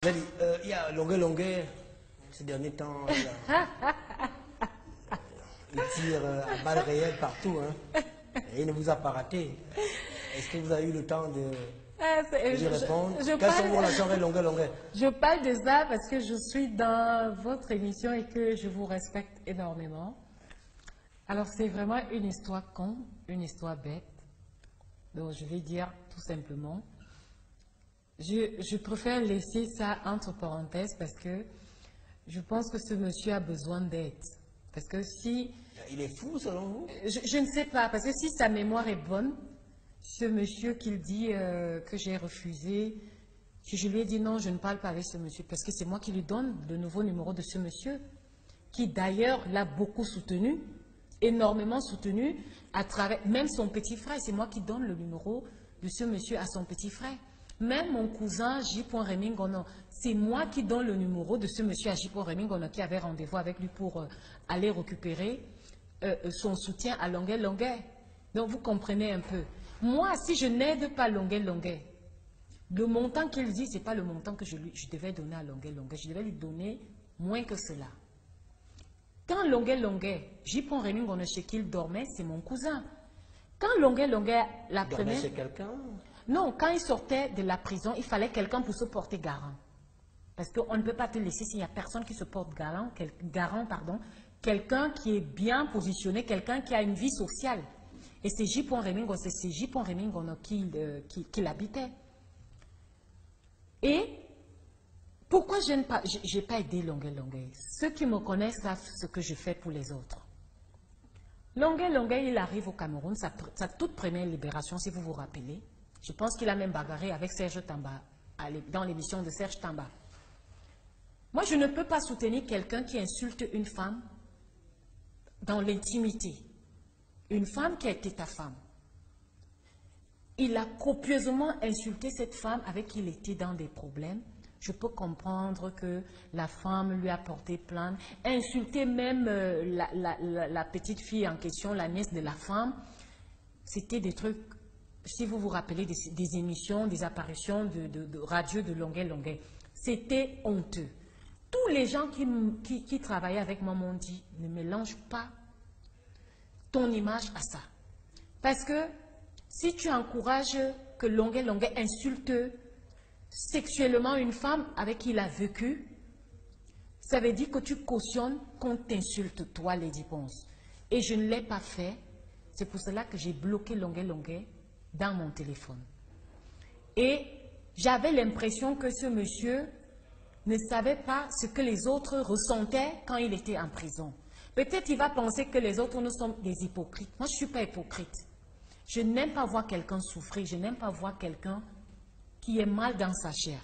Il y a Longuet, ces derniers temps, il tire à balles réelles partout. Hein, et il ne vous a pas raté. Est-ce que vous avez eu le temps de lui répondre? Quelles sont vos relations avec Longuet? Je parle de ça parce que je suis dans votre émission et que je vous respecte énormément. Alors, c'est vraiment une histoire con, une histoire bête. Donc, je vais dire tout simplement. Je préfère laisser ça entre parenthèses parce que je pense que ce monsieur a besoin d'aide. Parce que si... Il est fou selon vous? Je ne sais pas, parce que si sa mémoire est bonne, ce monsieur qu'il dit que j'ai refusé, si je lui ai dit non, je ne parle pas avec ce monsieur, parce que c'est moi qui lui donne le nouveau numéro de ce monsieur, qui d'ailleurs l'a beaucoup soutenu, énormément soutenu, à travers, même son petit frère, c'est moi qui donne le numéro de ce monsieur à son petit frère. Même mon cousin J. Remingono, c'est moi qui donne le numéro de ce monsieur à J. Remingono qui avait rendez-vous avec lui pour aller récupérer son soutien à Longuet. Donc vous comprenez un peu. Moi, si je n'aide pas Longuet, le montant qu'il dit, ce n'est pas le montant que je devais donner à Longuet. Je devais lui donner moins que cela. Quand Longuet, J. Remingono chez qui il dormait, c'est mon cousin. Quand Longuet l'apprenait... chez quelqu'un? Non, quand il sortait de la prison, il fallait quelqu'un pour se porter garant. Parce qu'on ne peut pas te laisser s'il n'y a personne qui se porte garant, quelqu'un qui est bien positionné, quelqu'un qui a une vie sociale. Et c'est J. Remingono, c'est J. Remingono qui l'habitait. Et pourquoi je n'ai pas aidé Longuet? Ceux qui me connaissent savent ce que je fais pour les autres. Longuet, il arrive au Cameroun, sa toute première libération, si vous vous rappelez. Je pense qu'il a même bagarré avec Serge Tamba, dans l'émission de Serge Tamba. Moi, je ne peux pas soutenir quelqu'un qui insulte une femme dans l'intimité. Une femme qui a été ta femme. Il a copieusement insulté cette femme avec qui il était dans des problèmes. Je peux comprendre que la femme lui a porté plainte, insulter même la petite fille en question, la nièce de la femme. C'était des trucs... Si vous vous rappelez des émissions, des apparitions de radio de Longuet, c'était honteux. Tous les gens qui travaillaient avec moi m'ont dit, ne mélange pas ton image à ça. Parce que si tu encourages que Longuet insulte sexuellement une femme avec qui il a vécu, ça veut dire que tu cautionnes qu'on t'insulte, toi, Lady Ponce. Et je ne l'ai pas fait. C'est pour cela que j'ai bloqué Longuet dans mon téléphone. Et j'avais l'impression que ce monsieur ne savait pas ce que les autres ressentaient quand il était en prison. Peut-être il va penser que les autres, nous sommes des hypocrites. Moi, je ne suis pas hypocrite. Je n'aime pas voir quelqu'un souffrir. Je n'aime pas voir quelqu'un qui est mal dans sa chair.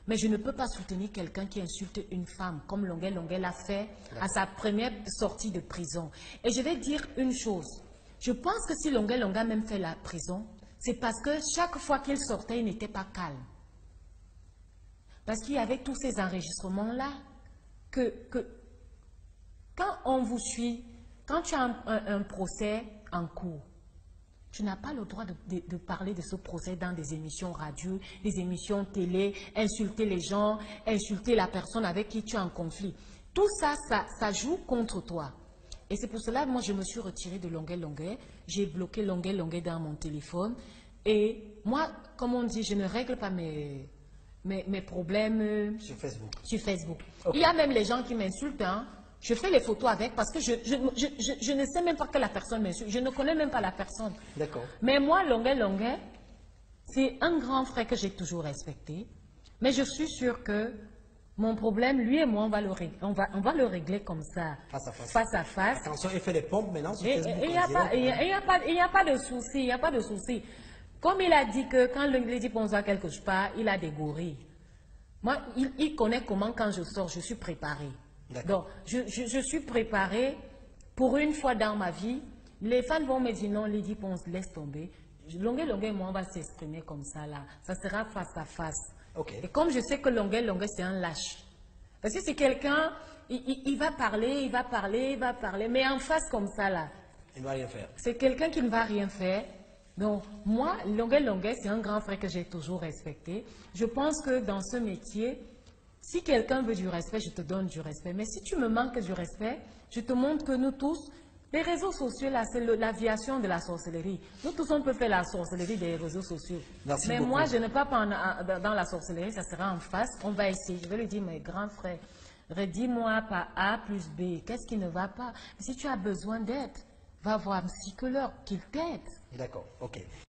Mais je ne peux pas soutenir quelqu'un qui insulte une femme, comme Longuet l'a fait à sa première sortie de prison. Et je vais dire une chose. Je pense que si Longuet a même fait la prison, c'est parce que chaque fois qu'il sortait, il n'était pas calme. Parce qu'il y avait tous ces enregistrements-là que quand on vous suit, quand tu as un procès en cours, tu n'as pas le droit de parler de ce procès dans des émissions radio, des émissions télé, insulter les gens, insulter la personne avec qui tu es en conflit. Tout ça, ça joue contre toi. Et c'est pour cela que moi, je me suis retirée de Longuet. J'ai bloqué Longuet dans mon téléphone. Et moi, comme on dit, je ne règle pas mes problèmes sur Facebook. Okay. Il y a même les gens qui m'insultent. Hein. Je fais les photos avec parce que je ne sais même pas que la personne m'insulte. Je ne connais même pas la personne. D'accord. Mais moi, Longuet, c'est un grand frère que j'ai toujours respecté. Mais je suis sûre que mon problème, lui et moi, on va le régler comme ça. Face à face. Attention, il fait les pompes maintenant sur Facebook. Il n'y a pas de souci. Il n'y a pas de souci. Comme il a dit que quand Lady Ponce va quelque part, il a des gorilles. Moi, il connaît comment quand je sors, je suis préparée. Donc, je suis préparée pour une fois dans ma vie. Les fans vont me dire non, Lady Ponce, laisse tomber. Longuet et moi, on va s'exprimer comme ça là. Ça sera face à face. Okay. Et comme je sais que Longuet, c'est un lâche. Parce que c'est quelqu'un, il va parler, mais en face comme ça là. Il ne va rien faire. C'est quelqu'un qui ne va rien faire. Donc, moi, Longuet, c'est un grand frère que j'ai toujours respecté. Je pense que dans ce métier, si quelqu'un veut du respect, je te donne du respect. Mais si tu me manques du respect, je te montre que nous tous, les réseaux sociaux, là, c'est l'aviation de la sorcellerie. Nous tous, on peut faire la sorcellerie des réseaux sociaux. Merci mais beaucoup. Moi, je ne pas dans la sorcellerie, ça sera en face. On va essayer. Je vais lui dire, mes grands frères, redis-moi par A plus B, qu'est-ce qui ne va pas? Si tu as besoin d'aide, va voir un psychologue, qu'il t'aide. D'accord, ok.